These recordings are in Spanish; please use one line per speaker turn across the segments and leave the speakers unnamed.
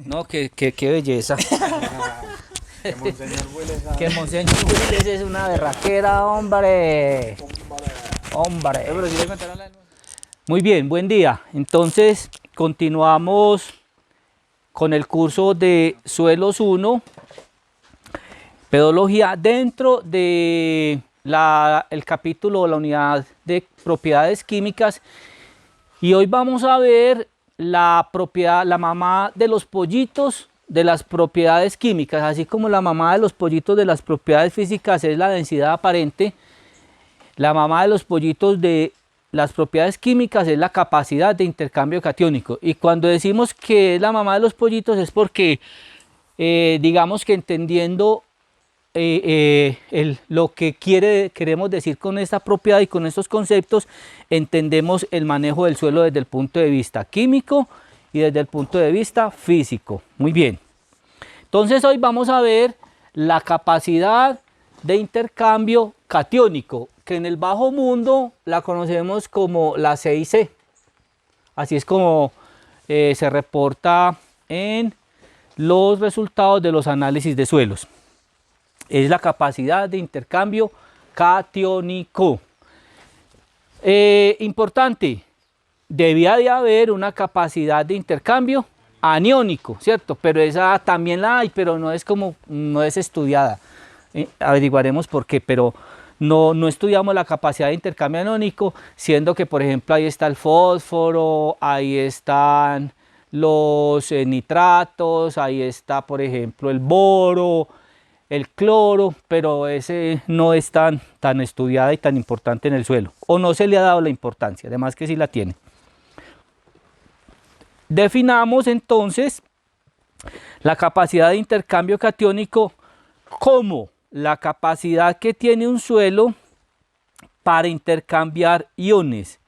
No, qué belleza.
Que Monseñor Willis
Que Monseñor Willis es una berraquera, hombre. Hombre.
Pero sí le contaron la...
Muy bien, buen día. Entonces, continuamos con el curso de Suelos 1, Pedología, dentro de el capítulo de la unidad de propiedades químicas. Y hoy vamos a ver la mamá de los pollitos de las propiedades químicas, así como la mamá de los pollitos de las propiedades físicas es la densidad aparente, la mamá de los pollitos de las propiedades químicas es la capacidad de intercambio catiónico. Y cuando decimos que es la mamá de los pollitos es porque digamos que entendiendo lo que queremos decir con esta propiedad y con estos conceptos, entendemos el manejo del suelo desde el punto de vista químico y desde el punto de vista físico. Muy bien. Entonces hoy vamos a ver la capacidad de intercambio catiónico, que en el bajo mundo la conocemos como la CIC. Así es como se reporta en los resultados de los análisis de suelos. Es la capacidad de intercambio catiónico. Importante, debía de haber una capacidad de intercambio aniónico, ¿cierto? Pero esa también la hay, pero no es estudiada. Averiguaremos por qué, pero no estudiamos la capacidad de intercambio aniónico, siendo que, por ejemplo, ahí está el fósforo, ahí están los nitratos, ahí está, por ejemplo, el boro, el cloro, pero ese no es tan estudiada y tan importante en el suelo, o no se le ha dado la importancia, además que sí la tiene. Definamos entonces la capacidad de intercambio catiónico como la capacidad que tiene un suelo para intercambiar iones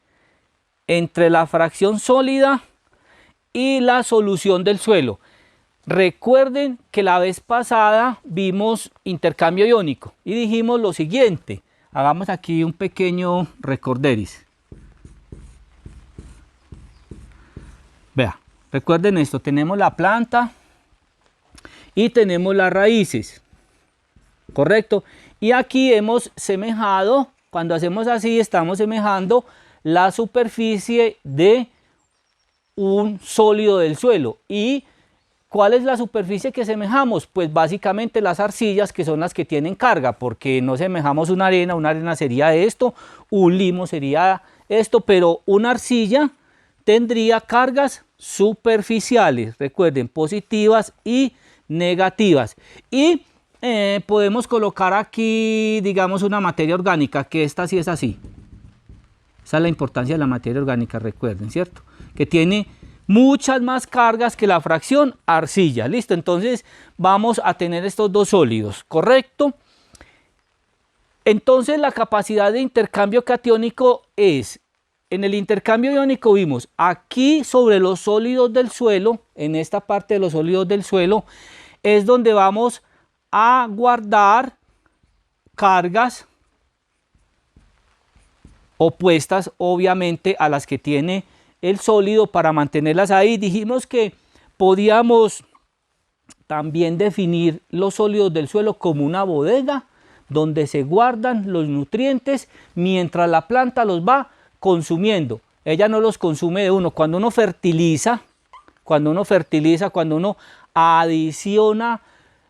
entre la fracción sólida y la solución del suelo. Recuerden que la vez pasada vimos intercambio iónico y dijimos lo siguiente. Hagamos aquí un pequeño recorderis. Vea, recuerden esto, tenemos la planta y tenemos las raíces, ¿correcto? Y aquí hemos semejado, cuando hacemos así, estamos semejando la superficie de un sólido del suelo. ¿Y cuál es la superficie que semejamos? Pues básicamente las arcillas, que son las que tienen carga, porque no semejamos una arena sería esto, un limo sería esto, pero una arcilla tendría cargas superficiales, recuerden, positivas y negativas. Y podemos colocar aquí, digamos, una materia orgánica, que esta sí es así. Esa es la importancia de la materia orgánica, recuerden, ¿cierto? Que tiene muchas más cargas que la fracción arcilla. Listo, entonces vamos a tener estos dos sólidos, ¿correcto? Entonces la capacidad de intercambio catiónico es, en el intercambio iónico vimos aquí sobre los sólidos del suelo, en esta parte de los sólidos del suelo, es donde vamos a guardar cargas opuestas obviamente a las que tiene el sólido para mantenerlas ahí. Dijimos que podíamos también definir los sólidos del suelo como una bodega donde se guardan los nutrientes mientras la planta los va consumiendo. Ella no los consume de uno. Cuando uno fertiliza, cuando uno adiciona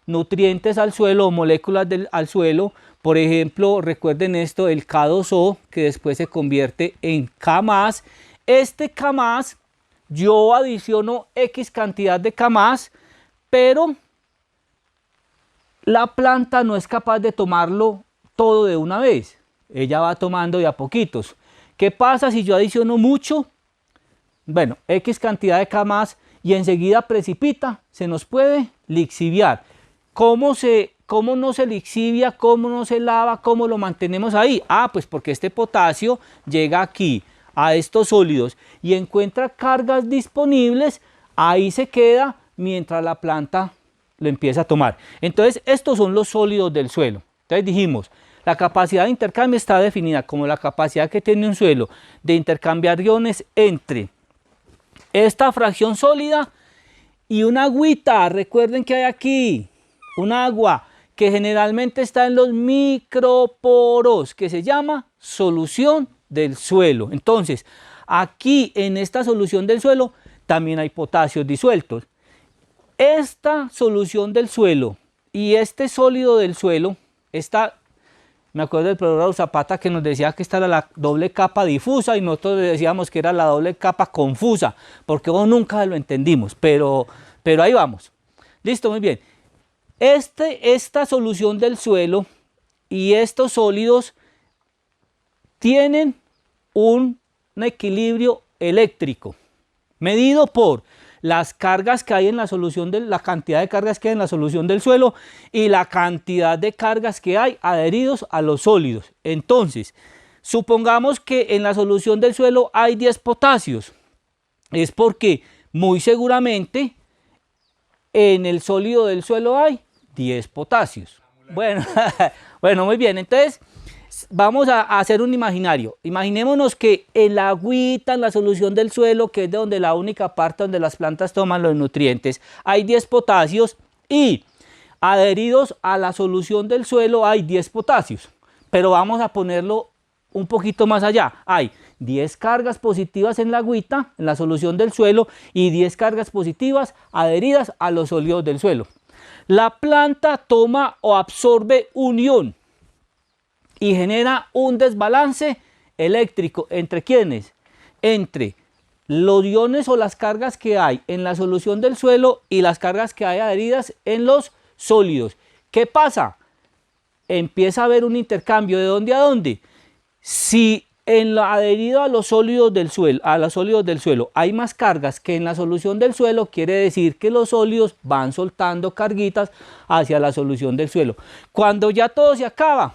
nutrientes al suelo o moléculas al suelo, por ejemplo, recuerden esto, el K2O, que después se convierte en K+. Este K+, yo adiciono X cantidad de K+, pero la planta no es capaz de tomarlo todo de una vez. Ella va tomando de a poquitos. ¿Qué pasa si yo adiciono mucho? Bueno, X cantidad de K+, y enseguida precipita, se nos puede lixiviar. ¿Cómo no se lixivia? ¿Cómo no se lava? ¿Cómo lo mantenemos ahí? Pues porque este potasio llega aquí, a estos sólidos, y encuentra cargas disponibles, ahí se queda mientras la planta lo empieza a tomar. Entonces, estos son los sólidos del suelo. Entonces dijimos, la capacidad de intercambio está definida como la capacidad que tiene un suelo de intercambiar iones entre esta fracción sólida y una agüita, recuerden que hay aquí un agua que generalmente está en los microporos, que se llama solución del suelo. Entonces, aquí en esta solución del suelo también hay potasios disueltos. Esta solución del suelo y este sólido del suelo, me acuerdo del profesor Zapata que nos decía que esta era la doble capa difusa y nosotros decíamos que era la doble capa confusa, porque nunca lo entendimos, pero ahí vamos. Listo, muy bien. Esta solución del suelo y estos sólidos tienen un equilibrio eléctrico medido por las cargas que hay en la solución, la cantidad de cargas que hay en la solución del suelo y la cantidad de cargas que hay adheridos a los sólidos. Entonces, supongamos que en la solución del suelo hay 10 potasios. Es porque muy seguramente en el sólido del suelo hay 10 potasios. Bueno, bueno, muy bien. Entonces, vamos a hacer un imaginario. Imaginémonos que en la agüita, en la solución del suelo, que es de donde la única parte donde las plantas toman los nutrientes, hay 10 potasios y adheridos a la solución del suelo hay 10 potasios. Pero vamos a ponerlo un poquito más allá. Hay 10 cargas positivas en la agüita, en la solución del suelo, y 10 cargas positivas adheridas a los sólidos del suelo. La planta toma o absorbe un ion y genera un desbalance eléctrico. ¿Entre quiénes? Entre los iones o las cargas que hay en la solución del suelo y las cargas que hay adheridas en los sólidos. ¿Qué pasa? Empieza a haber un intercambio. ¿De dónde a dónde? Si en lo adherido a los sólidos del suelo, hay más cargas que en la solución del suelo, quiere decir que los sólidos van soltando carguitas hacia la solución del suelo. Cuando ya todo se acaba,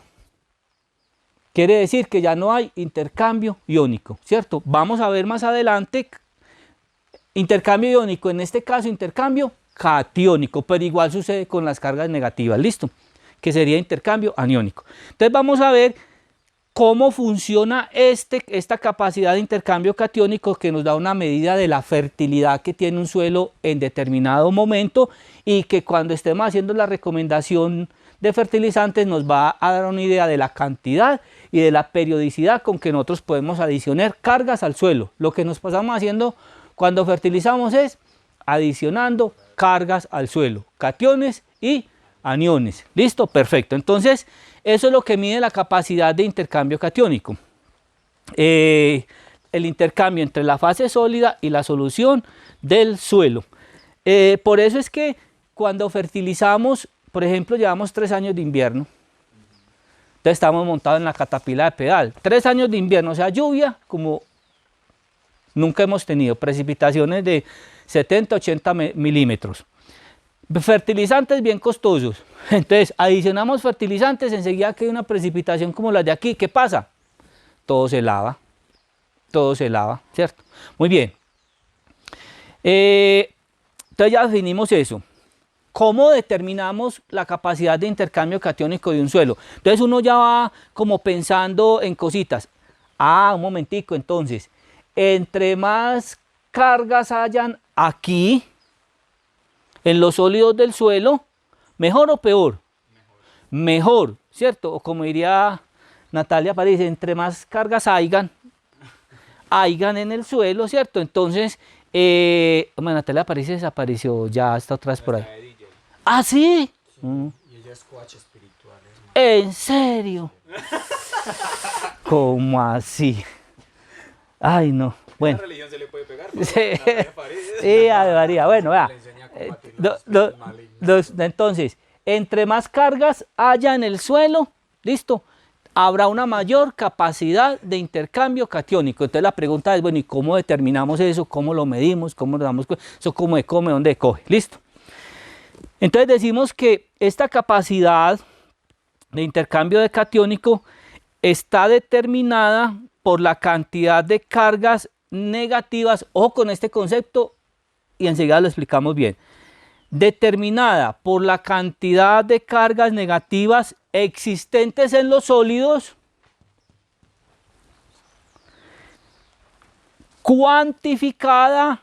quiere decir que ya no hay intercambio iónico, ¿cierto? Vamos a ver más adelante intercambio iónico, en este caso intercambio catiónico, pero igual sucede con las cargas negativas, ¿listo? Que sería intercambio aniónico. Entonces vamos a ver cómo funciona esta capacidad de intercambio catiónico que nos da una medida de la fertilidad que tiene un suelo en determinado momento y que cuando estemos haciendo la recomendación de fertilizantes nos va a dar una idea de la cantidad y de la periodicidad con que nosotros podemos adicionar cargas al suelo. Lo que nos pasamos haciendo cuando fertilizamos es adicionando cargas al suelo, cationes y aniones. ¿Listo? Perfecto. Entonces, eso es lo que mide la capacidad de intercambio catiónico. El intercambio entre la fase sólida y la solución del suelo. Por eso es que cuando fertilizamos, por ejemplo, llevamos 3 años de invierno. Entonces estamos montados en la catapila de pedal. 3 años de invierno, o sea, lluvia como nunca hemos tenido. Precipitaciones de 70, 80 milímetros. Fertilizantes bien costosos. Entonces adicionamos fertilizantes, enseguida que hay una precipitación como la de aquí. ¿Qué pasa? Todo se lava, ¿cierto? Muy bien. Entonces ya definimos eso. ¿Cómo determinamos la capacidad de intercambio catiónico de un suelo? Entonces uno ya va como pensando en cositas. Un momentico, entonces, entre más cargas hayan aquí, en los sólidos del suelo, ¿mejor o peor? Mejor, ¿cierto? O como diría Natalia París, entre más cargas hayan en el suelo, ¿cierto? Entonces, Natalia París desapareció, ya está otra vez por ahí. ¿Ah, sí?
Y ella es coach espiritual.
¿En serio? ¿Cómo así? Ay, no. Bueno.
¿Qué religión se le puede pegar?
Sí, María. Bueno, vea. Entonces, entre más cargas haya en el suelo, listo, habrá una mayor capacidad de intercambio catiónico. Entonces la pregunta es, bueno, ¿y cómo determinamos eso? ¿Cómo lo medimos? ¿Cómo nos damos cuenta? ¿Eso cómo se come? ¿Dónde coge? Listo. Entonces decimos que esta capacidad de intercambio de catiónico está determinada por la cantidad de cargas negativas, ojo con este concepto y enseguida lo explicamos bien, determinada por la cantidad de cargas negativas existentes en los sólidos, cuantificada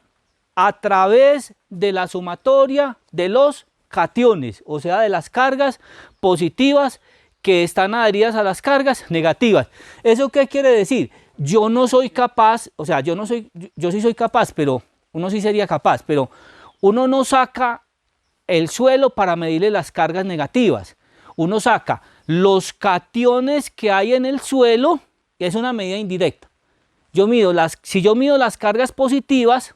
a través de la sumatoria de los cationes, o sea, de las cargas positivas que están adheridas a las cargas negativas. ¿Eso qué quiere decir? Yo no soy capaz, o sea, yo sí soy capaz, pero uno sí sería capaz, pero uno no saca el suelo para medirle las cargas negativas. Uno saca los cationes que hay en el suelo, que es una medida indirecta. Si yo mido las cargas positivas,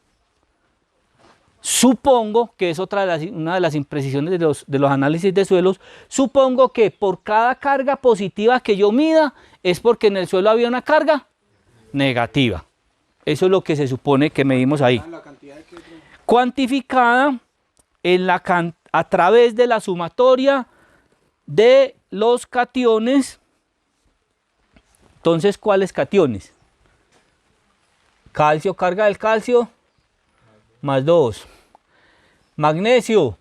supongo que es una de las imprecisiones de los análisis de suelos, supongo que por cada carga positiva que yo mida es porque en el suelo había una carga negativa. Eso es lo que se supone que medimos ahí. Cuantificada a través de la sumatoria de los cationes. Entonces, ¿cuáles cationes? Calcio, carga del calcio, más 2. Magnesio,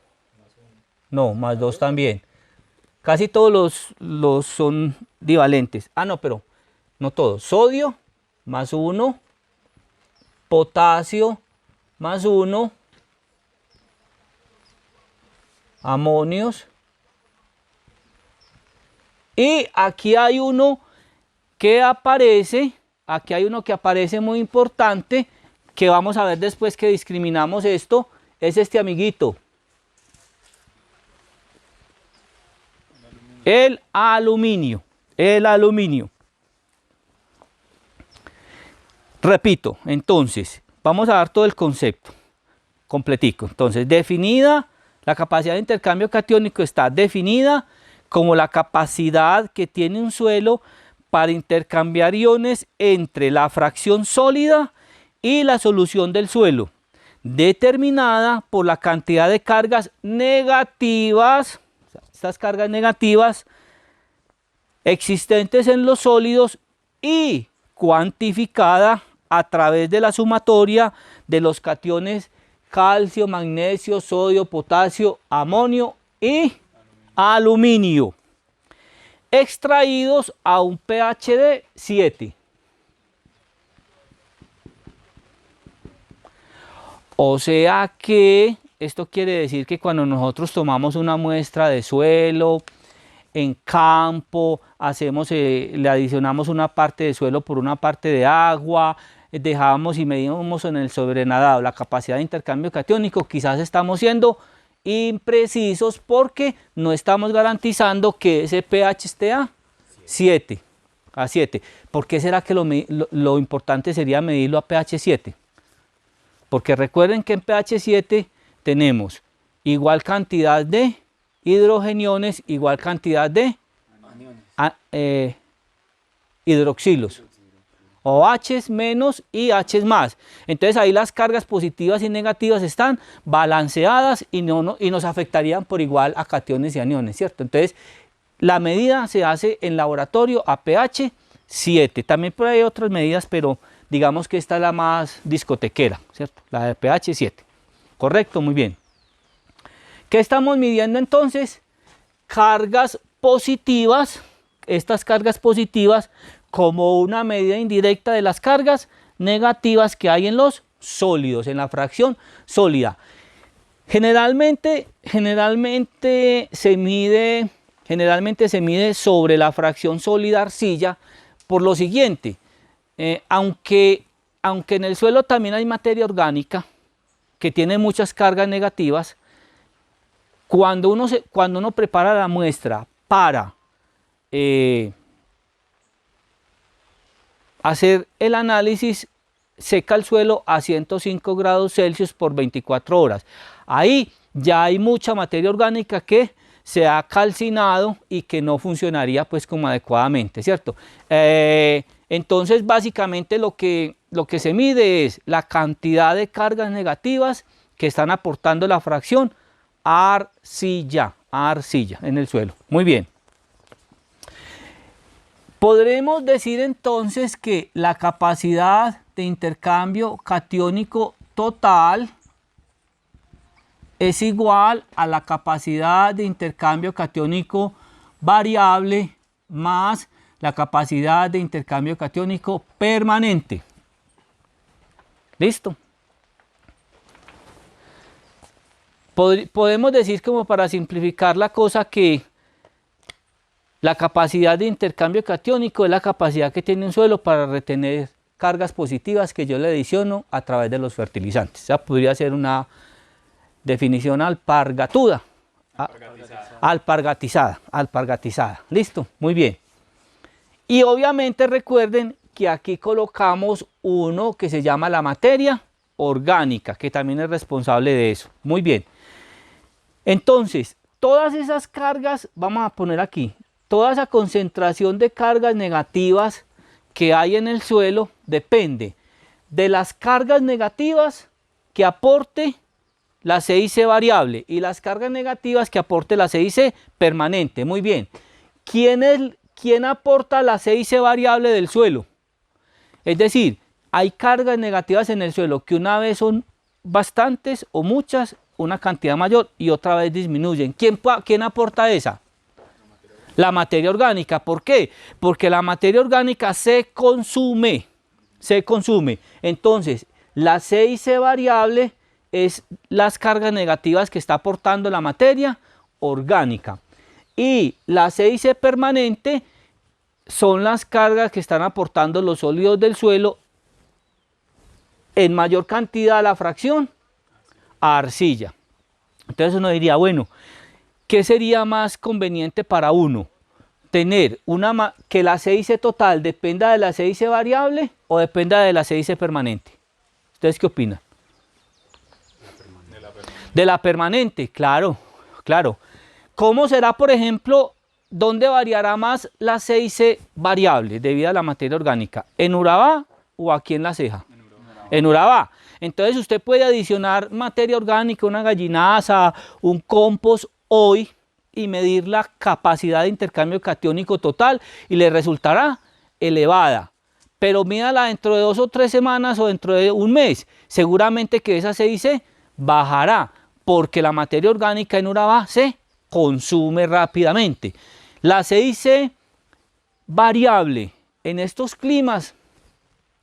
no, más 2 también. Casi todos los son divalentes. Ah, no, pero no todos. Sodio, más 1. Potasio, más 1. Amonios. Y aquí hay uno que aparece, muy importante, que vamos a ver después que discriminamos esto, es este amiguito. El aluminio. El aluminio. Repito, entonces, vamos a dar todo el concepto completico. Entonces, definida, la capacidad de intercambio catiónico está definida como la capacidad que tiene un suelo para intercambiar iones entre la fracción sólida y la solución del suelo, determinada por la cantidad de cargas negativas, estas cargas negativas existentes en los sólidos y cuantificada a través de la sumatoria de los cationes calcio, magnesio, sodio, potasio, amonio y aluminio, extraídos a un pH de 7. O sea que esto quiere decir que cuando nosotros tomamos una muestra de suelo en campo, le adicionamos una parte de suelo por una parte de agua, dejamos y medimos en el sobrenadado la capacidad de intercambio catiónico, quizás estamos siendo imprecisos porque no estamos garantizando que ese pH esté a 7. ¿Por qué será que lo importante sería medirlo a pH 7? Porque recuerden que en pH 7 tenemos igual cantidad de hidrogeniones, igual cantidad de hidroxilos. OH menos y H más. Entonces ahí las cargas positivas y negativas están balanceadas y nos afectarían por igual a cationes y aniones, ¿cierto? Entonces la medida se hace en laboratorio a pH 7. También por ahí hay otras medidas, pero digamos que esta es la más discotequera, ¿cierto? La de pH 7. Correcto, muy bien. ¿Qué estamos midiendo entonces? Cargas positivas. Estas cargas positivas como una medida indirecta de las cargas negativas que hay en los sólidos, en la fracción sólida. Generalmente se mide sobre la fracción sólida arcilla por lo siguiente. Aunque en el suelo también hay materia orgánica que tiene muchas cargas negativas, cuando uno prepara la muestra para hacer el análisis, seca el suelo a 105 grados Celsius por 24 horas. Ahí ya hay mucha materia orgánica que se ha calcinado y que no funcionaría pues como adecuadamente, ¿cierto? Entonces básicamente lo que se mide es la cantidad de cargas negativas que están aportando la fracción arcilla en el suelo. Muy bien. Podremos decir entonces que la capacidad de intercambio catiónico total es igual a la capacidad de intercambio catiónico variable más la capacidad de intercambio catiónico permanente. ¿Listo? Podemos decir, como para simplificar la cosa, que la capacidad de intercambio catiónico es la capacidad que tiene un suelo para retener cargas positivas que yo le adiciono a través de los fertilizantes. Esa podría ser una definición alpargatuda. Alpargatizada. ¿Listo? Muy bien. Y obviamente recuerden que aquí colocamos uno que se llama la materia orgánica, que también es responsable de eso. Muy bien. Entonces, todas esas cargas, vamos a poner aquí, toda esa concentración de cargas negativas que hay en el suelo depende de las cargas negativas que aporte la CIC variable y las cargas negativas que aporte la CIC permanente. Muy bien. ¿Quién aporta la CIC variable del suelo? Es decir, hay cargas negativas en el suelo que una vez son bastantes o muchas, una cantidad mayor, y otra vez disminuyen. ¿Quién aporta esa? La materia orgánica. ¿Por qué? Porque la materia orgánica se consume. Entonces, la CIC variable es las cargas negativas que está aportando la materia orgánica. Y la CIC permanente son las cargas que están aportando los sólidos del suelo en mayor cantidad a la fracción a arcilla. Entonces uno diría, bueno, ¿qué sería más conveniente para uno? ¿Tener que la CIC total dependa de la CIC variable o dependa de la CIC permanente? ¿Ustedes qué opinan? De la permanente, claro. ¿Cómo será, por ejemplo, dónde variará más la CIC variable debido a la materia orgánica? ¿En Urabá o aquí en La Ceja? En Urabá. Entonces usted puede adicionar materia orgánica, una gallinaza, un compost hoy y medir la capacidad de intercambio catiónico total y le resultará elevada. Pero mídala dentro de 2 o 3 semanas o dentro de un mes. Seguramente que esa CIC bajará porque la materia orgánica en Urabá se consume rápidamente. La CIC variable en estos climas,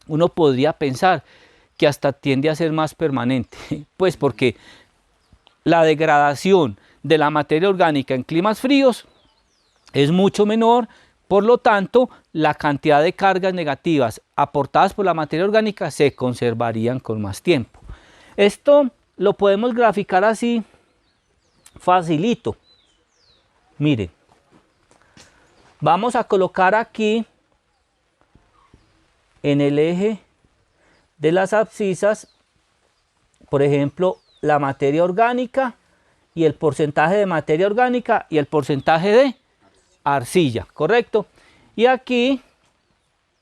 uno podría pensar que hasta tiende a ser más permanente, pues porque la degradación de la materia orgánica en climas fríos es mucho menor, por lo tanto, la cantidad de cargas negativas aportadas por la materia orgánica se conservarían con más tiempo. Esto lo podemos graficar así, facilito. Miren, vamos a colocar aquí en el eje de las abscisas, por ejemplo, la materia orgánica y el porcentaje de materia orgánica y el porcentaje de arcilla, ¿correcto? Y aquí,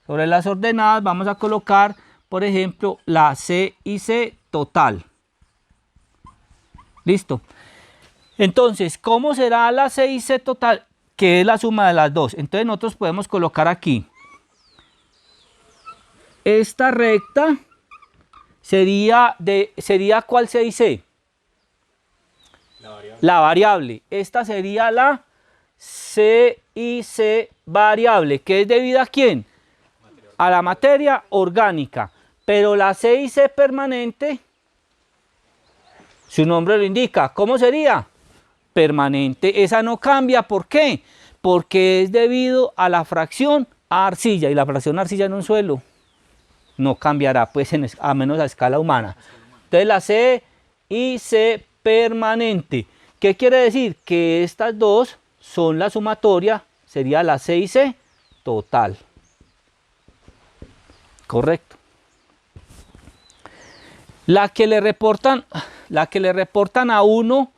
sobre las ordenadas, vamos a colocar, por ejemplo, la CIC total. ¿Listo? Entonces, ¿cómo será la CIC total? Que es la suma de las dos. Entonces nosotros podemos colocar aquí. Esta recta sería ¿cuál CIC? La variable. Esta sería la CIC variable, que es debida a ¿quién? A la materia orgánica. Pero la CIC permanente, su nombre lo indica. ¿Cómo sería? Permanente. Esa no cambia. ¿Por qué? Porque es debido a la fracción a arcilla. Y la fracción a arcilla en un suelo no cambiará, pues a menos a escala humana. Entonces la CIC permanente. ¿Qué quiere decir? Que estas dos son la sumatoria, sería la CIC total. Correcto. La que le reportan a uno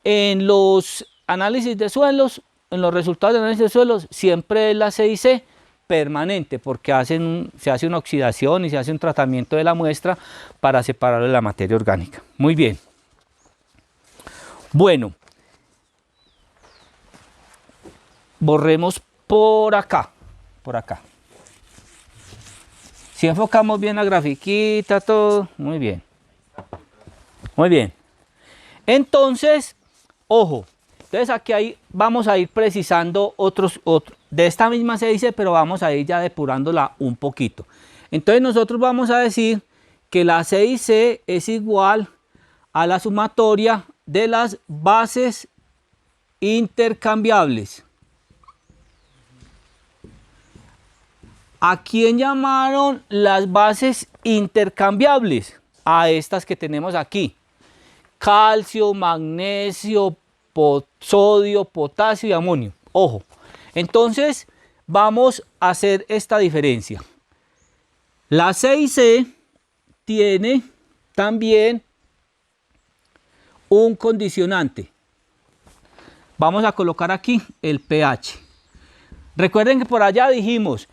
en los análisis de suelos, en los resultados de análisis de suelos, siempre es la CIC permanente, porque se hace una oxidación y se hace un tratamiento de la muestra para separarlo de la materia orgánica. Muy bien. Bueno, borremos por acá. Si enfocamos bien la grafiquita, todo, muy bien. Muy bien. Entonces, ojo, entonces aquí vamos a ir precisando otros de esta misma se dice, pero vamos a ir ya depurándola un poquito. Entonces nosotros vamos a decir que la CIC es igual a la sumatoria de las bases intercambiables. ¿A quién llamaron las bases intercambiables? A estas que tenemos aquí. Calcio, magnesio, sodio, potasio y amonio. Ojo. Entonces, vamos a hacer esta diferencia. La 6C tiene también un condicionante. Vamos a colocar aquí el pH. Recuerden que por allá dijimos,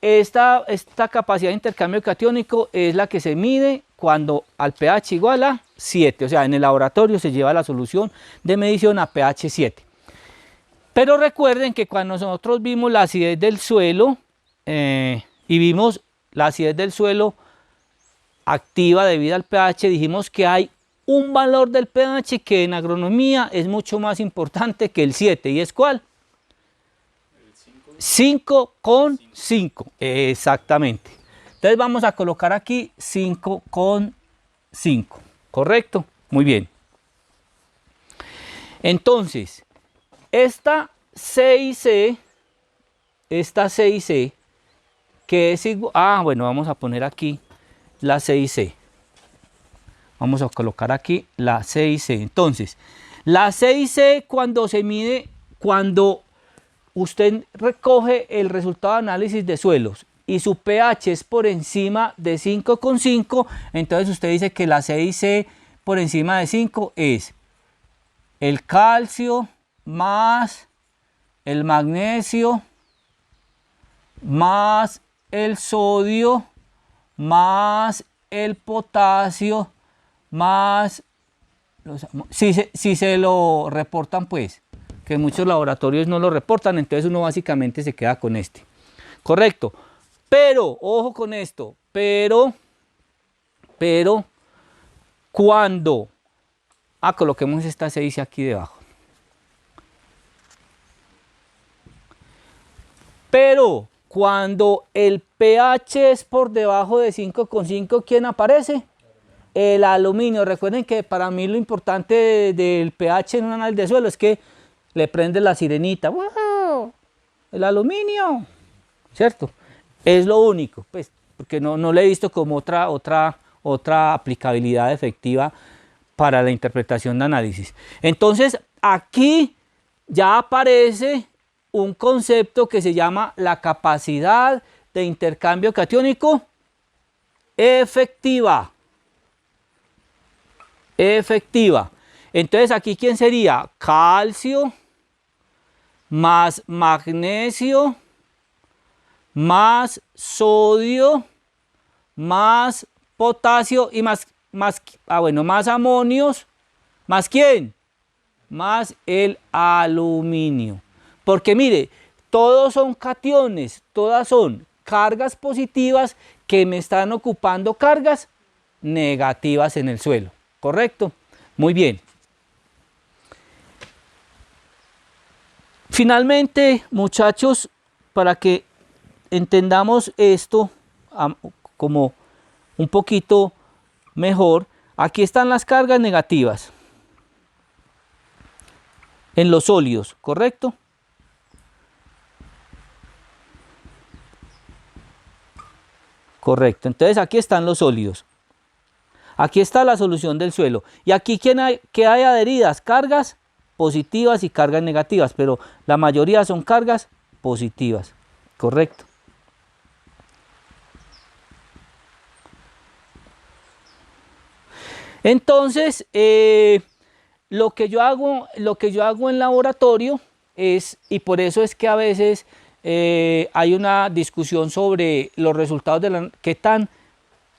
esta capacidad de intercambio catiónico es la que se mide cuando al pH igual a 7. O sea, en el laboratorio se lleva la solución de medición a pH 7. Pero recuerden que cuando nosotros vimos la acidez del suelo y vimos la acidez del suelo activa debido al pH, dijimos que hay un valor del pH que en agronomía es mucho más importante que el 7. ¿Y es cuál? 5,5. Exactamente. Entonces vamos a colocar aquí 5,5. ¿Correcto? Muy bien. Entonces, esta 6C, que es igual, bueno, vamos a poner aquí la 6C. Vamos a colocar aquí la 6C. Entonces, la 6C cuando se mide, cuando usted recoge el resultado de análisis de suelos y su pH es por encima de 5,5, entonces usted dice que la 6C por encima de 5 es el calcio más el magnesio más el sodio más el potasio más si se lo reportan, pues, que muchos laboratorios no lo reportan, entonces uno básicamente se queda con este. Correcto. Pero, ojo con esto, pero, cuando, coloquemos esta 6 aquí debajo. Pero, cuando el pH es por debajo de 5,5, ¿quién aparece? El aluminio. Recuerden que para mí lo importante del pH en un análisis de suelo es que le prende la sirenita. ¡Wow! El aluminio, ¿cierto? Es lo único, pues, porque no lo he visto como otra aplicabilidad efectiva para la interpretación de análisis. Entonces, aquí ya aparece un concepto que se llama la capacidad de intercambio catiónico efectiva. Entonces, aquí, ¿quién sería? Calcio más magnesio más sodio más potasio y más amonios. ¿Más quién? Más el aluminio. Porque mire, todos son cationes, todas son cargas positivas que me están ocupando cargas negativas en el suelo. ¿Correcto? Muy bien. Finalmente, muchachos, para que entendamos esto como un poquito mejor, aquí están las cargas negativas en los sólidos, ¿correcto? Correcto, entonces aquí están los sólidos. Aquí está la solución del suelo. Y aquí ¿qué hay adheridas? Cargas positivas y cargas negativas, pero la mayoría son cargas positivas, ¿correcto? Entonces, lo que yo hago en laboratorio es, y por eso es que a veces hay una discusión sobre los resultados de qué tan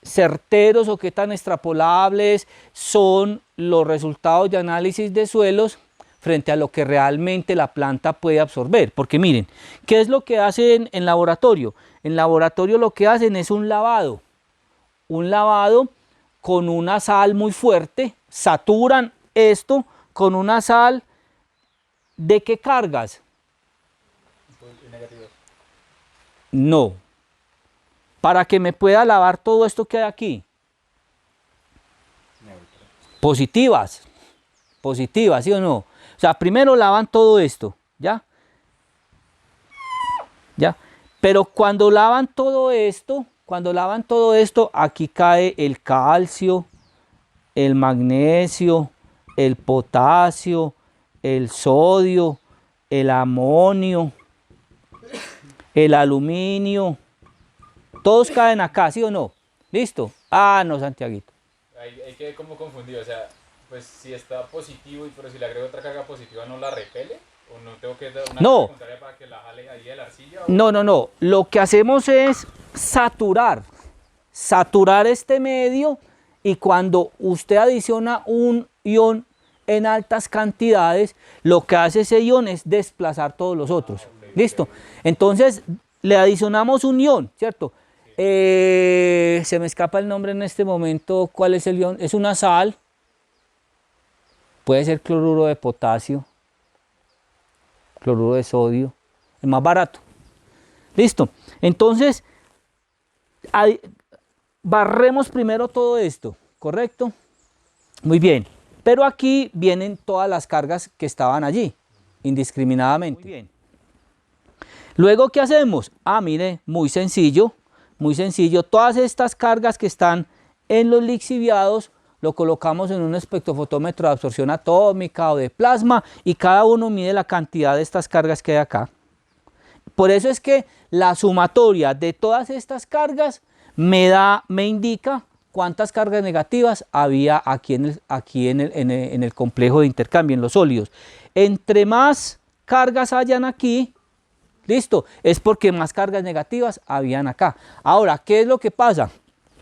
certeros o qué tan extrapolables son los resultados de análisis de suelos frente a lo que realmente la planta puede absorber. Porque miren, ¿qué es lo que hacen en laboratorio? En laboratorio lo que hacen es un lavado con una sal muy fuerte, saturan esto con una sal. ¿De qué cargas? No. Para que me pueda lavar todo esto que hay aquí. Positivas, positiva, ¿sí o no? O sea, primero lavan todo esto, ¿ya? ¿Ya? Pero cuando lavan todo esto, aquí cae el calcio, el magnesio, el potasio, el sodio, el amonio, el aluminio, todos caen acá, ¿sí o no? ¿Listo? Ah, no, Santiaguito.
Ahí quedé como confundido, o sea, pues si está positivo, pero si le agrego otra carga positiva, ¿no la repele? ¿O no tengo que dar una
No.
carga contraria para que la jale ahí de la arcilla? ¿O?
No. Lo que hacemos es saturar este medio, y cuando usted adiciona un ion en altas cantidades, lo que hace ese ion es desplazar todos los otros. ¿Listo? Entonces le adicionamos un ion, ¿cierto? Se me escapa el nombre en este momento. ¿Cuál es el ion? Es una sal. Puede ser cloruro de potasio, cloruro de sodio, el más barato. Listo. Entonces, barremos primero todo esto, ¿correcto? Muy bien. Pero aquí vienen todas las cargas que estaban allí, indiscriminadamente. Muy bien. Luego, ¿qué hacemos? Ah, mire, muy sencillo. Todas estas cargas que están en los lixiviados, lo colocamos en un espectrofotómetro de absorción atómica o de plasma, y cada uno mide la cantidad de estas cargas que hay acá. Por eso es que la sumatoria de todas estas cargas me indica cuántas cargas negativas había aquí en el complejo de intercambio, en los sólidos. Entre más cargas hayan aquí, listo, es porque más cargas negativas habían acá. Ahora, ¿qué es lo que pasa?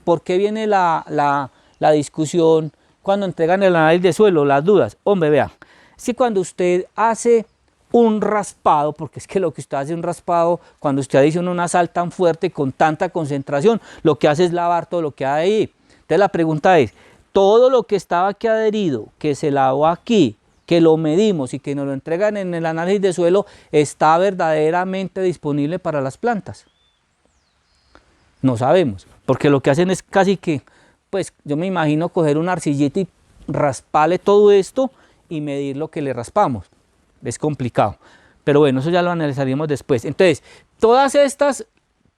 ¿Por qué viene la discusión cuando entregan el análisis de suelo, las dudas? Hombre, vea, es que cuando usted hace un raspado, porque es que lo que usted hace un raspado, cuando usted adiciona una sal tan fuerte con tanta concentración, lo que hace es lavar todo lo que hay ahí. Entonces la pregunta es, todo lo que estaba aquí adherido, que se lavó aquí, que lo medimos y que nos lo entregan en el análisis de suelo, ¿está verdaderamente disponible para las plantas? No sabemos, porque lo que hacen es casi que, pues yo me imagino coger una arcillita y rasparle todo esto y medir lo que le raspamos. Es complicado, pero bueno, eso ya lo analizaríamos después. Entonces, todas estas,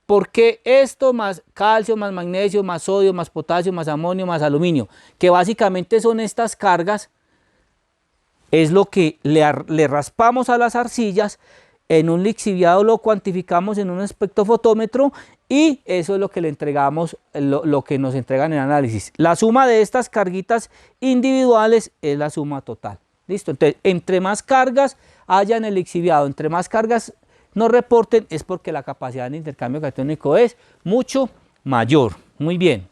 ¿por qué esto más calcio, más magnesio, más sodio, más potasio, más amonio, más aluminio? Que básicamente son estas cargas, es lo que le raspamos a las arcillas, en un lixiviado lo cuantificamos en un espectrofotómetro, y eso es lo que le entregamos, lo que nos entregan en análisis. La suma de estas carguitas individuales es la suma total. ¿Listo? Entonces, entre más cargas haya en el lixiviado, entre más cargas nos reporten, es porque la capacidad de intercambio catiónico es mucho mayor. Muy bien.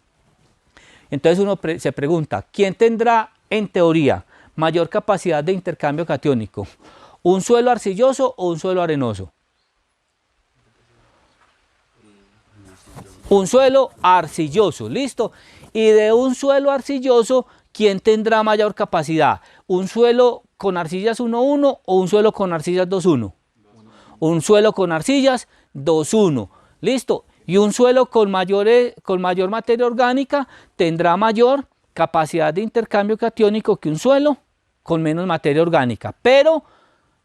Entonces uno se pregunta, ¿quién tendrá en teoría mayor capacidad de intercambio catiónico? ¿Un suelo arcilloso o un suelo arenoso? Un suelo arcilloso, ¿listo? Y de un suelo arcilloso, ¿quién tendrá mayor capacidad? ¿Un suelo con arcillas 1,1 o un suelo con arcillas 2,1? Un suelo con arcillas 2,1, ¿listo? Y un suelo con mayor materia orgánica tendrá mayor capacidad de intercambio catiónico que un suelo con menos materia orgánica. Pero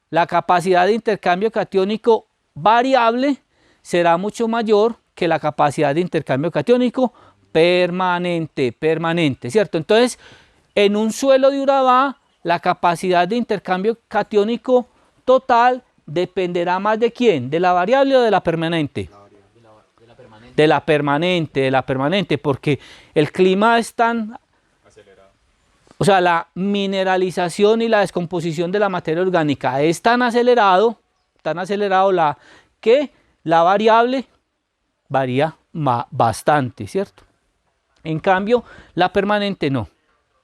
la capacidad de intercambio catiónico variable será mucho mayor que la capacidad de intercambio catiónico permanente, ¿cierto? Entonces, en un suelo de Urabá, la capacidad de intercambio catiónico total dependerá más de ¿quién? ¿De la variable o de la permanente? De la permanente, porque el clima es tan acelerado. O sea, la mineralización y la descomposición de la materia orgánica es tan acelerado que la variable varía bastante, ¿cierto? En cambio, la permanente no,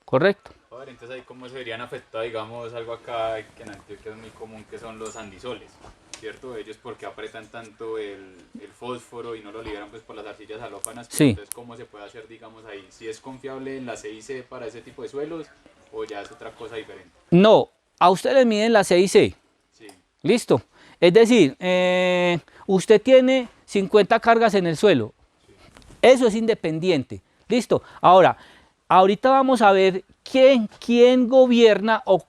¿correcto?
Padre, entonces ahí cómo se verían afectados, digamos, algo acá que en Antioquia es muy común, que son los andisoles, ¿cierto? Ellos porque apretan tanto el fósforo y no lo liberan pues por las arcillas halófanas.
Sí.
Entonces, ¿cómo se puede hacer, digamos, ahí? ¿Si es confiable en la CIC para ese tipo de suelos o ya es otra cosa diferente?
No, a usted le miden la CIC.
Sí.
¿Listo? Es decir, usted tiene 50 cargas en el suelo. Sí. Eso es independiente. ¿Listo? Ahora, ahorita vamos a ver quién gobierna o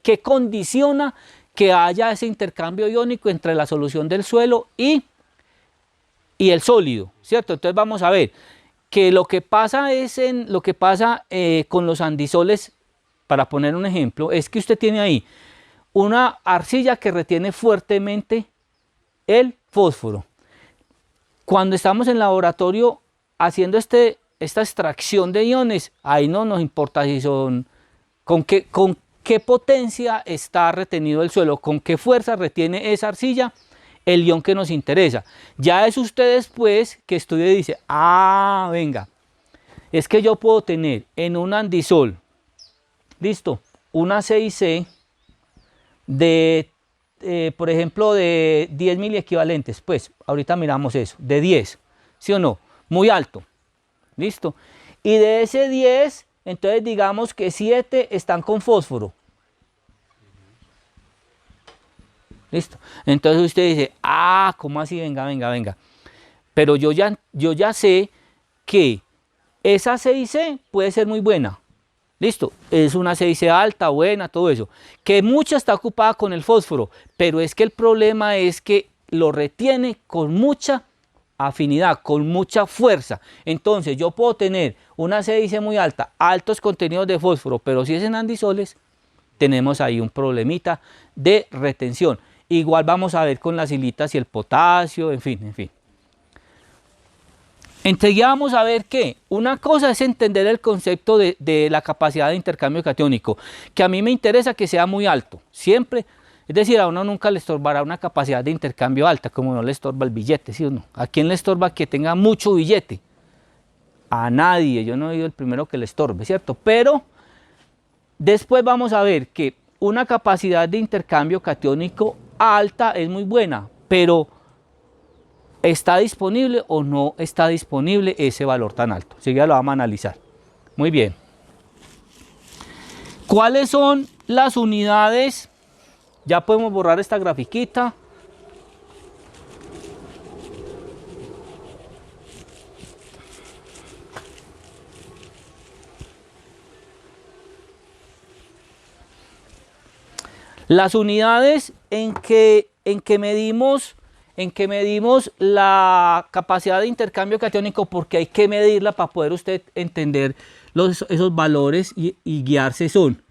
qué condiciona que haya ese intercambio iónico entre la solución del suelo y el sólido, ¿cierto? Entonces vamos a ver que lo que pasa con los andisoles, para poner un ejemplo, es que usted tiene ahí una arcilla que retiene fuertemente el fósforo. Cuando estamos en laboratorio haciendo esta extracción de iones, ahí no nos importa si son, con qué potencia está retenido el suelo, con qué fuerza retiene esa arcilla el ion que nos interesa. Ya es usted después que estudia y dice, venga, es que yo puedo tener en un andisol, listo, una 6C por ejemplo, de 10 miliequivalentes, pues ahorita miramos eso, de 10, ¿sí o no? Muy alto, listo. Y de ese 10, entonces digamos que 7 están con fósforo. Listo. Entonces usted dice, ¿cómo así? Venga. Pero yo ya sé que esa 6C puede ser muy buena. Listo, es una 6C alta, buena, todo eso. Que mucha está ocupada con el fósforo, pero es que el problema es que lo retiene con mucha afinidad, con mucha fuerza. Entonces yo puedo tener una 6C muy alta, altos contenidos de fósforo, pero si es en andisoles, tenemos ahí un problemita de retención. Igual vamos a ver con las silitas y el potasio, en fin. Enseguida vamos a ver que una cosa es entender el concepto de la capacidad de intercambio catiónico, que a mí me interesa que sea muy alto, siempre. Es decir, a uno nunca le estorbará una capacidad de intercambio alta, como no le estorba el billete, ¿sí o no? ¿A quién le estorba que tenga mucho billete? A nadie, yo no he sido el primero que le estorbe, ¿cierto? Pero después vamos a ver que una capacidad de intercambio catiónico alta es muy buena, pero ¿está disponible o no está disponible ese valor tan alto? Enseguida lo vamos a analizar. Muy bien. ¿Cuáles son las unidades? Ya podemos borrar esta grafiquita. Las unidades en que medimos la capacidad de intercambio catiónico, porque hay que medirla para poder usted entender esos valores y guiarse, son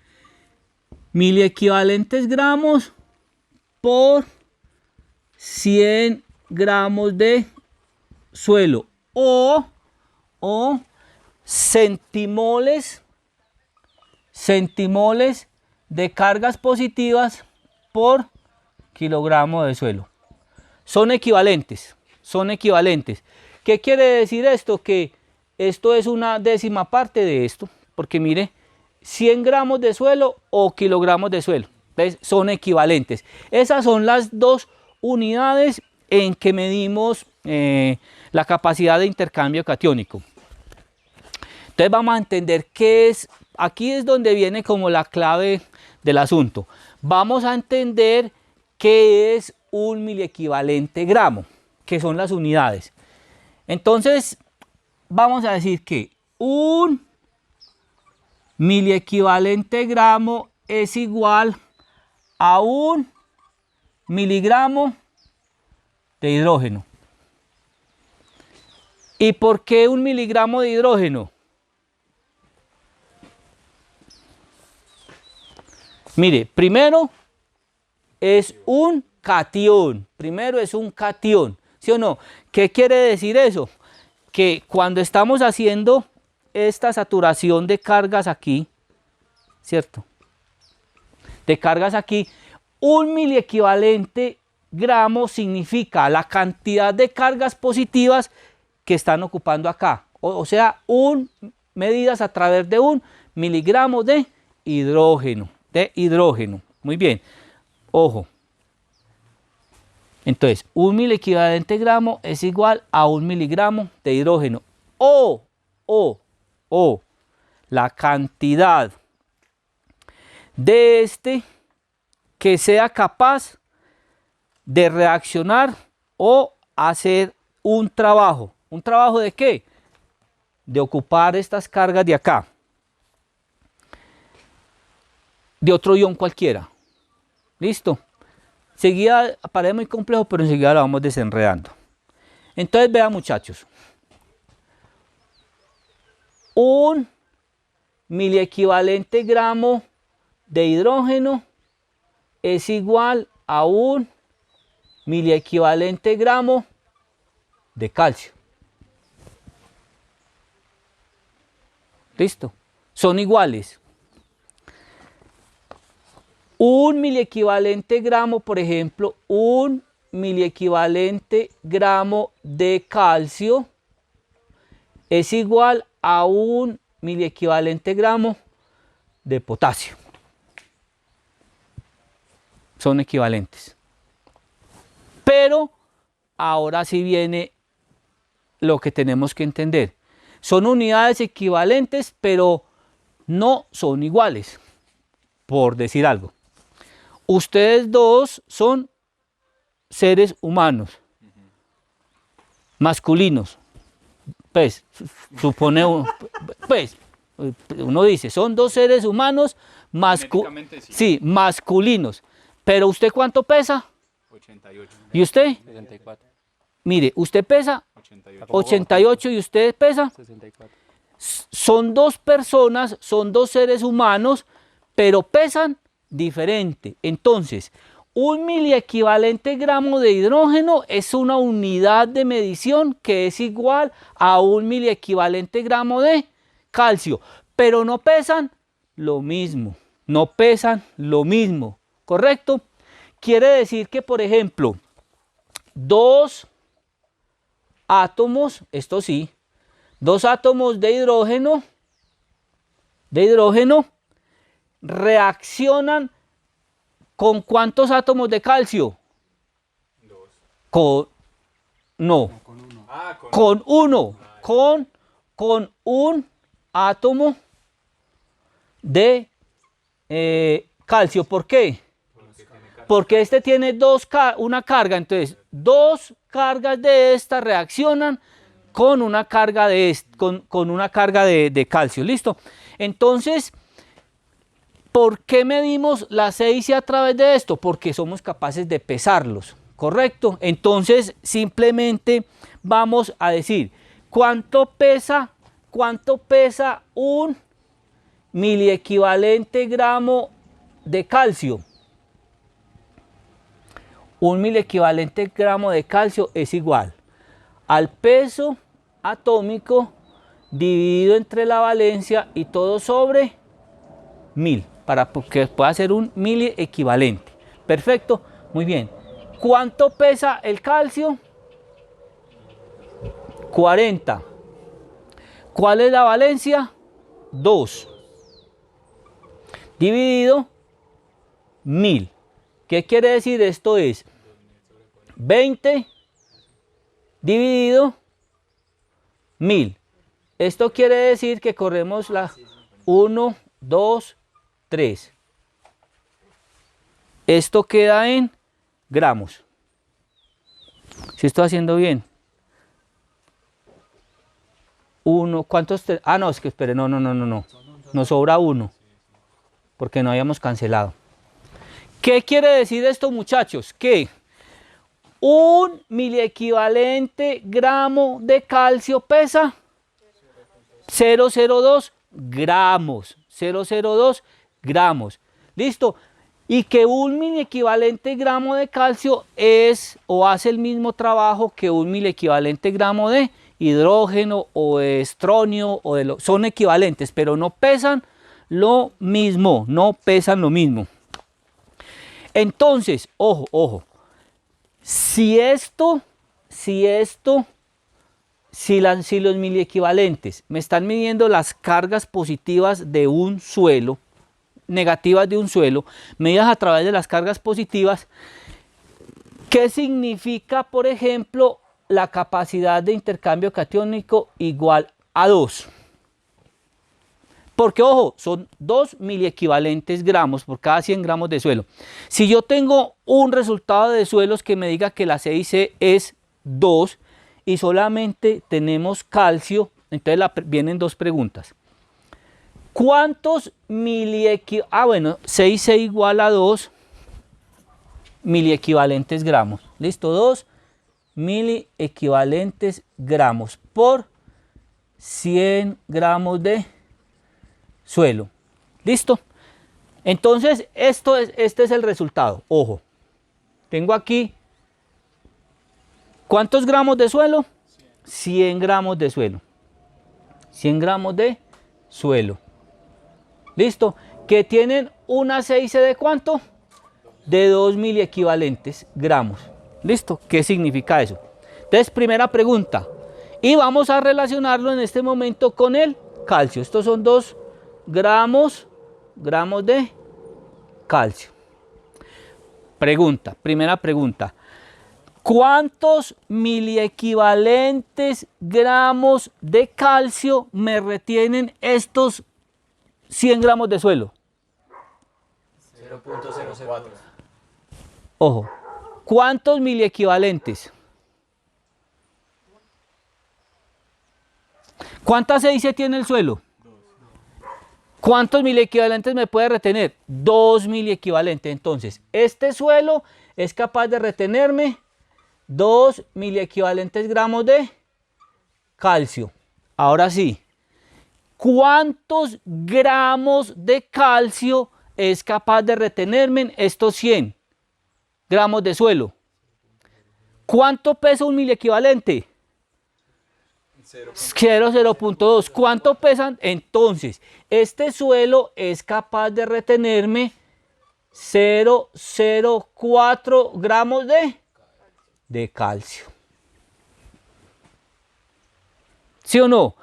miliequivalentes gramos por 100 gramos de suelo o centimoles de cargas positivas por kilogramo de suelo. Son equivalentes. ¿Qué quiere decir esto? Que esto es una décima parte de esto, porque mire, 100 gramos de suelo o kilogramos de suelo. Entonces son equivalentes. Esas son las dos unidades en que medimos la capacidad de intercambio catiónico. Entonces vamos a entender qué es, aquí es donde viene como la clave del asunto. Vamos a entender qué es un miliequivalente gramo, que son las unidades. Entonces vamos a decir que un miliequivalente gramo es igual a un miligramo de hidrógeno. ¿Y por qué un miligramo de hidrógeno? Mire, primero es un catión, ¿sí o no? ¿Qué quiere decir eso? Que cuando estamos haciendo esta saturación de cargas aquí, ¿cierto? De cargas aquí, un miliequivalente gramo significa la cantidad de cargas positivas que están ocupando acá. O sea, medidas a través de un miligramo de hidrógeno. Muy bien, ojo. Entonces, un miliequivalente gramo es igual a un miligramo de hidrógeno. O la cantidad de que sea capaz de reaccionar o hacer un trabajo. ¿Un trabajo de qué? De ocupar estas cargas de acá. de otro ion cualquiera. ¿Listo? Enseguida parece muy complejo, pero enseguida lo vamos desenredando. Entonces, vean muchachos. Un miliequivalente gramo de hidrógeno es igual a un miliequivalente gramo de calcio. ¿Listo? Son iguales. Un miliequivalente gramo, por ejemplo, un miliequivalente gramo de calcio es igual a un miliequivalente gramo de potasio. Son equivalentes. Pero ahora sí viene lo que tenemos que entender. Son unidades equivalentes, pero no son iguales, por decir algo. Ustedes dos son seres humanos, masculinos. Pues, supone, pues, uno dice, son dos seres humanos sí, masculinos. Pero ¿usted cuánto pesa?
88.
¿Y usted?
64.
Mire, usted pesa
88.
88 y usted pesa
64.
Son dos personas, son dos seres humanos, pero pesan diferente. Entonces, un miliequivalente gramo de hidrógeno es una unidad de medición que es igual a un miliequivalente gramo de calcio, pero no pesan lo mismo, no pesan lo mismo, ¿correcto? Quiere decir que, por ejemplo, dos átomos, esto sí, dos átomos de hidrógeno reaccionan ¿con cuántos átomos de calcio?
Dos.
No,
Con uno.
Ah,
con uno, con un átomo de calcio. ¿Por qué? Porque este tiene una carga, entonces dos cargas de esta reaccionan con una carga con una carga de calcio. ¿Listo? Entonces, ¿por qué medimos la C/C a través de esto? Porque somos capaces de pesarlos, ¿correcto? Entonces, simplemente vamos a decir, ¿cuánto pesa un miliequivalente gramo de calcio? Un miliequivalente gramo de calcio es igual al peso atómico dividido entre la valencia y todo sobre 1000, para que pueda ser un miliequivalente. Perfecto, muy bien. ¿Cuánto pesa el calcio? 40. ¿Cuál es la valencia? 2. Dividido 1000. ¿Qué quiere decir? Esto es 20 dividido 1000. Esto quiere decir que corremos la 1, 2, 3. Esto queda en gramos. Si estoy haciendo bien. 1, ¿cuántos? No, es que espere, no. Nos sobra 1. Porque no habíamos cancelado. ¿Qué quiere decir esto, muchachos? Que un miliequivalente gramo de calcio pesa 0,02 gramos. 0,02 gramos. ¿Listo? Y que un miliequivalente gramo de calcio es o hace el mismo trabajo que un miliequivalente gramo de hidrógeno o de estronio son equivalentes, pero no pesan lo mismo, Entonces, ojo, si los miliequivalentes me están midiendo las cargas positivas de un suelo, negativas de un suelo, medidas a través de las cargas positivas, ¿qué significa, por ejemplo, la capacidad de intercambio catiónico igual a 2? Porque, ojo, son 2 miliequivalentes gramos por cada 100 gramos de suelo. Si yo tengo un resultado de suelos que me diga que la C/C es 2 y solamente tenemos calcio, entonces vienen dos preguntas. ¿Cuántos miliequivalentes? Ah, bueno, 6C igual a 2 miliequivalentes gramos. ¿Listo? 2 miliequivalentes gramos por 100 gramos de suelo. ¿Listo? Entonces, este es el resultado. Ojo, tengo aquí, ¿cuántos gramos de suelo? 100 gramos de suelo. 100 gramos de suelo. ¿Listo? Que tienen una 6C de ¿cuánto? De 2 miliequivalentes gramos. ¿Listo? ¿Qué significa eso? Entonces, primera pregunta. Y vamos a relacionarlo en este momento con el calcio. Estos son 2 gramos de calcio. Pregunta, primera pregunta. ¿Cuántos miliequivalentes gramos de calcio me retienen estos 100 gramos de suelo?
0.004.
Ojo, ¿cuántos miliequivalentes? ¿Cuántas 6 tiene el suelo? ¿Cuántos miliequivalentes me puede retener? 2 miliequivalentes. Entonces, este suelo es capaz de retenerme 2 miliequivalentes gramos de calcio. Ahora sí, ¿cuántos gramos de calcio es capaz de retenerme en estos 100 gramos de suelo? ¿Cuánto pesa un miliequivalente? 0.2. ¿Cuánto pesan? Entonces, este suelo es capaz de retenerme 0.04 gramos de calcio. ¿Sí o no?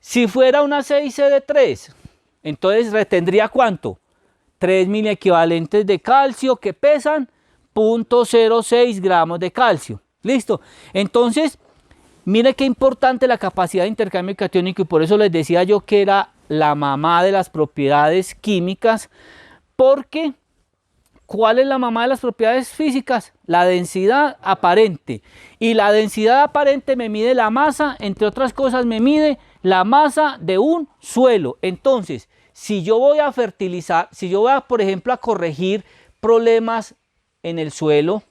Si fuera una 6C de 3, entonces retendría ¿cuánto? 3 miliequivalentes de calcio que pesan 0.06 gramos de calcio. ¿Listo? Entonces, mire qué importante la capacidad de intercambio catiónico, y por eso les decía yo que era la mamá de las propiedades químicas, porque ¿cuál es la mamá de las propiedades físicas? La densidad aparente. Y la densidad aparente me mide la masa, entre otras cosas me mide la masa de un suelo. Entonces, si yo voy a fertilizar, si yo voy a, por ejemplo, a corregir problemas en el suelo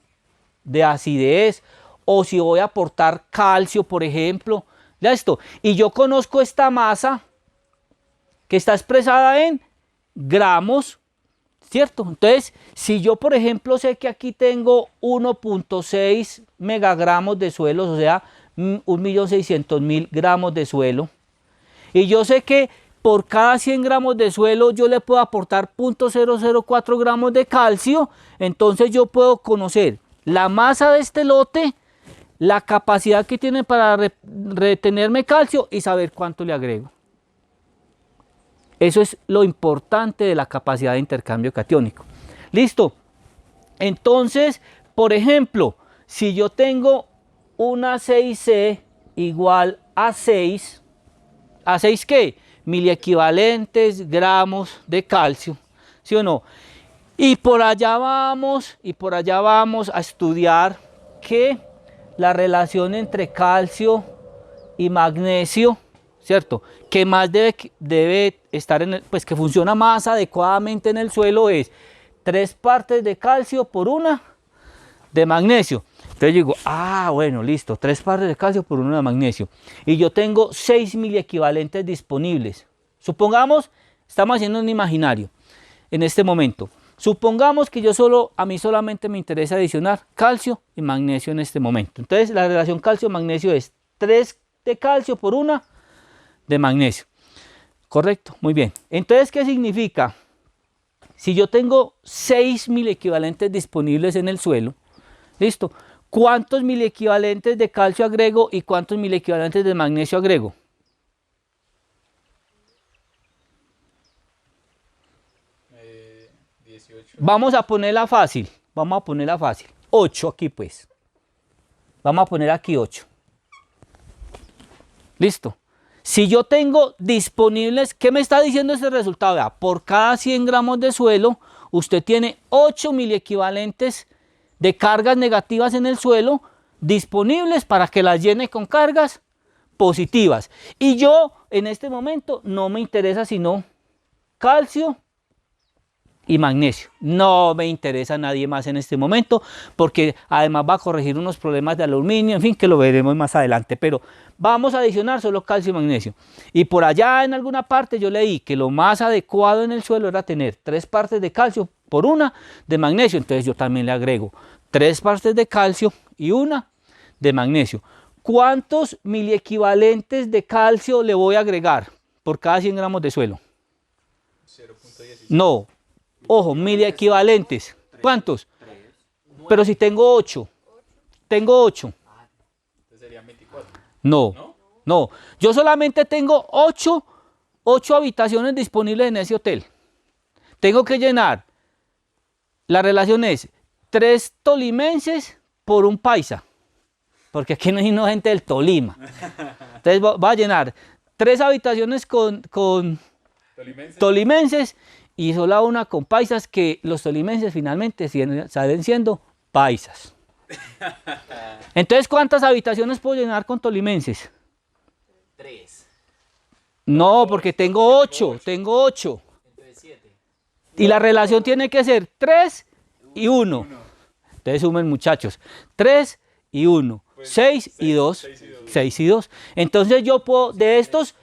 de acidez, o si voy a aportar calcio, por ejemplo, esto, y yo conozco esta masa que está expresada en gramos, ¿cierto? Entonces, si yo, por ejemplo, sé que aquí tengo 1.6 megagramos de suelos, o sea, 1.600.000 gramos de suelo, y yo sé que por cada 100 gramos de suelo yo le puedo aportar 0.004 gramos de calcio, entonces yo puedo conocer la masa de este lote, la capacidad que tiene para retenerme calcio y saber cuánto le agrego. Eso es lo importante de la capacidad de intercambio catiónico. ¿Listo? Entonces, por ejemplo, si yo tengo una 6C igual a 6, ¿a 6 qué? Miliequivalentes gramos de calcio, ¿sí o no? Y por allá vamos a estudiar que la relación entre calcio y magnesio, ¿cierto? Que más debe estar en el, pues que funciona más adecuadamente en el suelo es 3 partes de calcio por 1 de magnesio. Entonces yo digo, bueno, listo, 3 partes de calcio por 1 de magnesio. Y yo tengo 6 miliequivalentes disponibles. Supongamos, estamos haciendo un imaginario en este momento. Supongamos que a mí solamente me interesa adicionar calcio y magnesio en este momento. Entonces la relación calcio-magnesio es 3 de calcio por 1 de magnesio. ¿Correcto? Muy bien. Entonces, ¿qué significa? Si yo tengo 6 miliequivalentes disponibles en el suelo, ¿listo? ¿Cuántos miliequivalentes de calcio agrego y cuántos miliequivalentes de magnesio agrego? Vamos a ponerla fácil. 8 aquí pues. Vamos a poner aquí 8. Listo. Si yo tengo disponibles, ¿qué me está diciendo este resultado? Vea, por cada 100 gramos de suelo, usted tiene 8 miliequivalentes de cargas negativas en el suelo disponibles para que las llene con cargas positivas. Y yo en este momento no me interesa sino calcio y magnesio. No me interesa nadie más en este momento, porque además va a corregir unos problemas de aluminio, en fin, que lo veremos más adelante, pero vamos a adicionar solo calcio y magnesio. Y por allá en alguna parte yo leí que lo más adecuado en el suelo era tener 3 partes de calcio por 1 de magnesio, entonces yo también le agrego 3 partes de calcio y 1 de magnesio. ¿Cuántos miliequivalentes de calcio le voy a agregar por cada 100 gramos de suelo?
0.16.
No. Ojo, miliequivalentes. ¿Cuántos? Pero si tengo 8. Tengo 8.
Entonces serían 24.
No. No. Yo solamente tengo 8 habitaciones disponibles en ese hotel. Tengo que llenar. La relación es 3 tolimenses por un paisa. Porque aquí no hay gente del Tolima. Entonces va a llenar 3 habitaciones con tolimenses y solo una con paisas, que los tolimenses finalmente salen siendo paisas. Entonces, ¿cuántas habitaciones puedo llenar con tolimenses?
3.
No, porque tengo 8.
Entonces 7.
Y la relación tiene que ser 3 y 1. Entonces sumen, muchachos. 3 y 1. 6 y 2. 6 y 2. Entonces yo puedo, de estos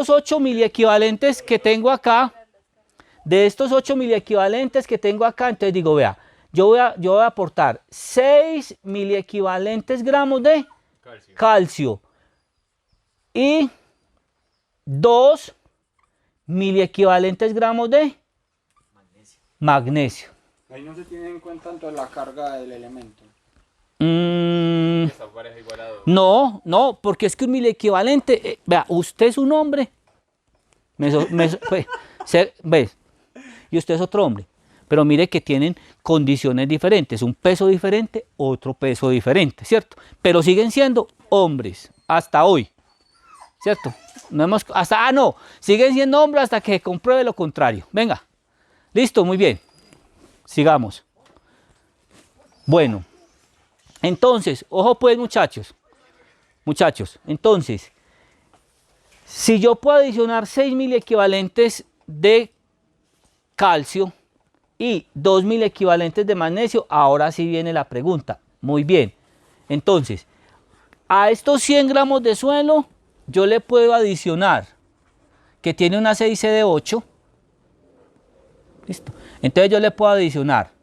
8 miliequivalentes que tengo acá, entonces digo, vea, yo voy a aportar 6 miliequivalentes gramos de calcio y 2 miliequivalentes gramos de magnesio.
Ahí no se tiene en cuenta entonces la carga del elemento.
Esta pareja igual a 2.
No, porque es que un miliequivalente, vea, usted es un hombre, ¿ves? Y usted es otro hombre, pero mire que tienen condiciones diferentes, un peso diferente, otro peso diferente, ¿cierto? Pero siguen siendo hombres hasta hoy, ¿cierto? Siguen siendo hombres hasta que se compruebe lo contrario. Venga, listo, muy bien, sigamos. Bueno, entonces, ojo pues muchachos, entonces, si yo puedo adicionar 6 miliequivalentes de calcio y 2 miliequivalentes de magnesio, ahora sí viene la pregunta. Muy bien, entonces, a estos 100 gramos de suelo, yo le puedo adicionar, que tiene una CIC de 8, listo, entonces yo le puedo adicionar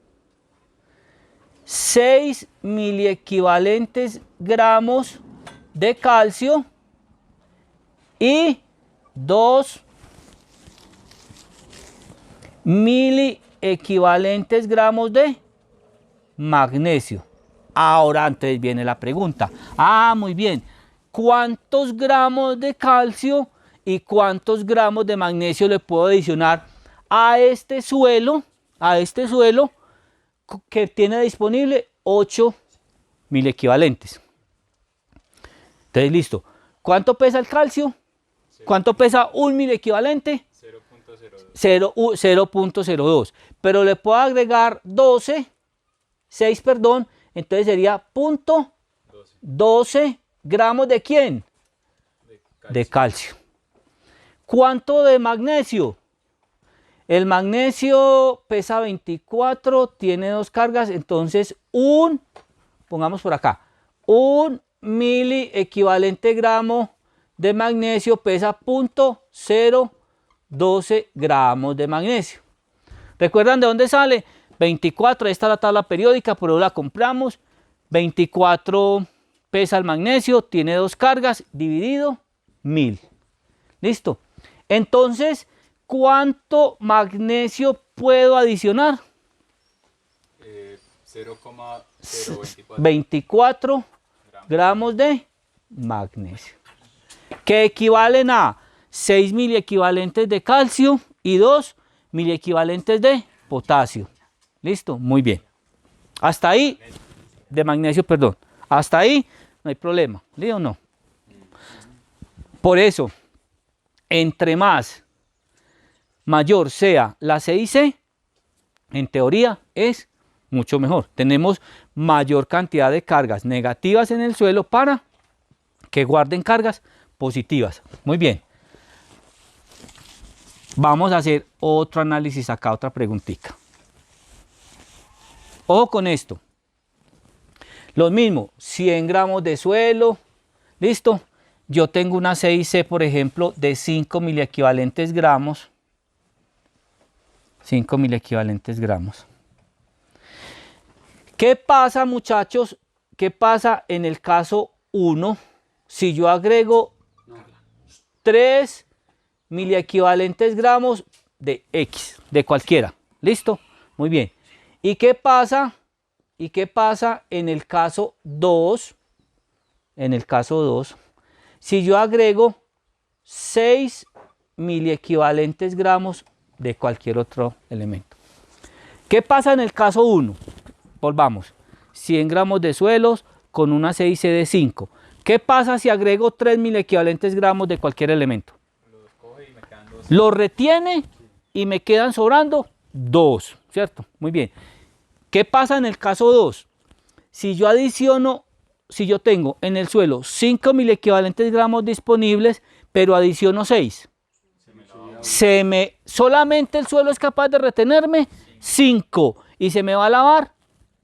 6 miliequivalentes gramos de calcio y 2 miliequivalentes gramos de magnesio. Ahora antes viene la pregunta. Muy bien. ¿Cuántos gramos de calcio y cuántos gramos de magnesio le puedo adicionar a este suelo que tiene disponible 8 miliequivalentes? Entonces, listo. ¿Cuánto pesa el calcio? ¿Cuánto pesa un miliequivalente? 0.02. Pero le puedo agregar 6, entonces sería 0.12 gramos ¿de quién? De calcio. ¿Cuánto de magnesio? El magnesio pesa 24, tiene 2 cargas, entonces pongamos por acá, un miliequivalente gramo de magnesio pesa 0.012 gramos de magnesio. ¿Recuerdan de dónde sale? 24, esta es la tabla periódica, por ahora la compramos. 24 pesa el magnesio, tiene 2 cargas, dividido 1000. ¿Listo? Entonces, ¿cuánto magnesio puedo adicionar? 24 gramos de magnesio, que equivalen a 6 miliequivalentes de calcio y 2 miliequivalentes de potasio. ¿Listo? Muy bien. Hasta ahí, de magnesio, perdón. Hasta ahí no hay problema. ¿Listo o no? Por eso, entre mayor sea la CIC, en teoría es mucho mejor. Tenemos mayor cantidad de cargas negativas en el suelo para que guarden cargas positivas. Muy bien. Vamos a hacer otro análisis acá, otra preguntita. Ojo con esto. Lo mismo, 100 gramos de suelo, listo. Yo tengo una CIC, por ejemplo, de 5 miliequivalentes gramos. 5 miliequivalentes gramos. ¿Qué pasa, muchachos? ¿Qué pasa en el caso 1 si yo agrego 3 miliequivalentes gramos de X, de cualquiera? ¿Listo? Muy bien. ¿Y qué pasa? ¿Y qué pasa en el caso 2? En el caso 2, si yo agrego 6 miliequivalentes gramos de cualquier otro elemento. ¿Qué pasa en el caso 1? Volvamos. 100 gramos de suelos con una CIC de 5. ¿Qué pasa si agrego 3 miliequivalentes gramos de cualquier elemento?
Los coge y me quedan 2.
Lo retiene y me quedan sobrando 2, ¿cierto? Muy bien. ¿Qué pasa en el caso 2? Si yo adiciono, si yo tengo en el suelo 5 miliequivalentes gramos disponibles, pero adiciono 6, solamente el suelo es capaz de retenerme 5 y se me va a lavar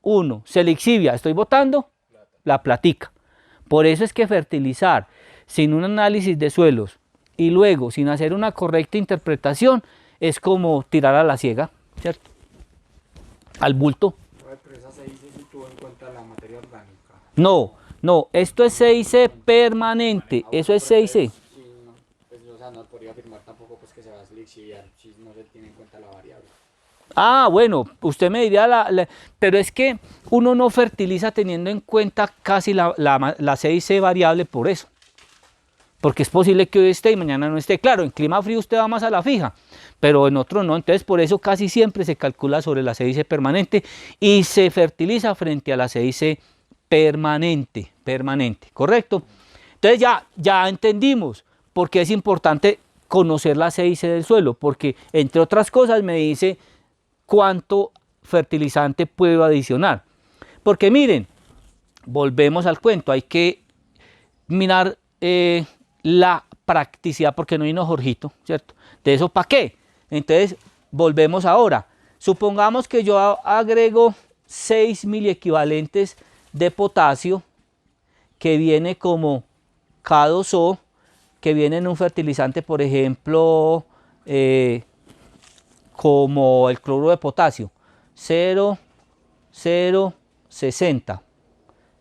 1. Se lixivia, estoy botando la platica. Por eso es que fertilizar sin un análisis de suelos y luego sin hacer una correcta interpretación es como tirar a la ciega, ¿cierto? Al bulto.
Pero esa CIC sí tuvo en cuenta la materia orgánica.
No, no, esto es CIC permanente, eso es CIC.
Sí, no, pues, o sea, no podría afirmar tampoco pues, que se va a lixiviar si no se tiene en cuenta la variable.
Ah, bueno, usted me diría, pero es que uno no fertiliza teniendo en cuenta casi la CIC variable por eso. Porque es posible que hoy esté y mañana no esté. Claro, en clima frío usted va más a la fija, pero en otro no. Entonces, por eso casi siempre se calcula sobre la CIC permanente y se fertiliza frente a la CIC permanente, ¿correcto? Entonces ya entendimos por qué es importante conocer la CIC del suelo, porque entre otras cosas me dice cuánto fertilizante puedo adicionar. Porque miren, volvemos al cuento, hay que mirar la practicidad, porque no vino Jorgito, ¿cierto? ¿De eso para qué? Entonces, volvemos ahora. Supongamos que yo agrego 6 miliequivalentes de potasio, que viene como K2O, que viene en un fertilizante, por ejemplo, como el cloruro de potasio, 0,060.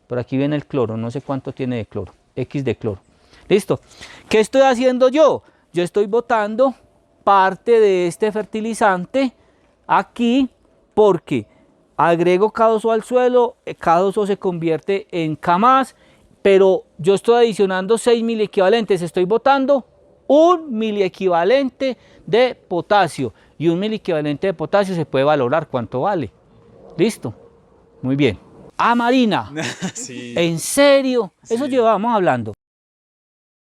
Por aquí viene el cloro, no sé cuánto tiene de cloro, X de cloro. ¿Listo? ¿Qué estoy haciendo yo? Yo estoy botando parte de este fertilizante aquí porque agrego K2O al suelo, K2O se convierte en K+, pero yo estoy adicionando 6 miliequivalentes, estoy botando 1 miliequivalente de potasio y 1 miliequivalente de potasio se puede valorar cuánto vale. ¿Listo? Muy bien. Ah, Marina,
Sí.
¿en serio? Eso
Sí.
llevábamos hablando.